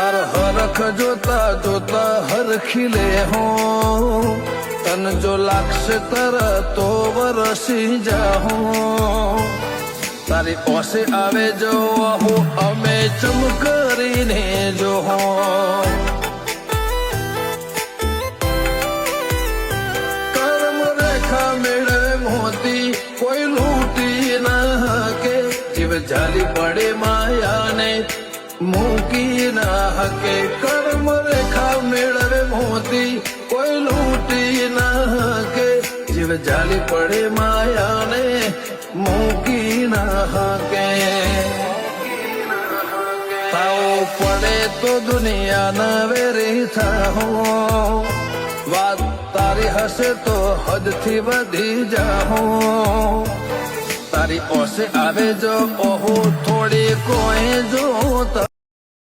તારો હરખ જોતા જોતા હરખી લે હો તન જો લાગશે તરતો વરસી જાહું તારી ઓસે આવે જો હું અમે ચમ કરીને જો કર્મ રેખા મેળવે મોતી કોઈ લૂંટી ના હકે જીવ જાલી પડે માયાને મૂકી ના હકે કર્મ રેખા મેળવે મોતી કોઈ લૂંટી ના હકે જીવ જાલી પડે માયાને મૂકી ના હકે તાવ પડે તો દુનિયા ના વેરી થાહો વાત તારી હશે તો હદથી વધી જાહો તારી ઓસે આવે જો ઓહો થોડી કોઈ જોતા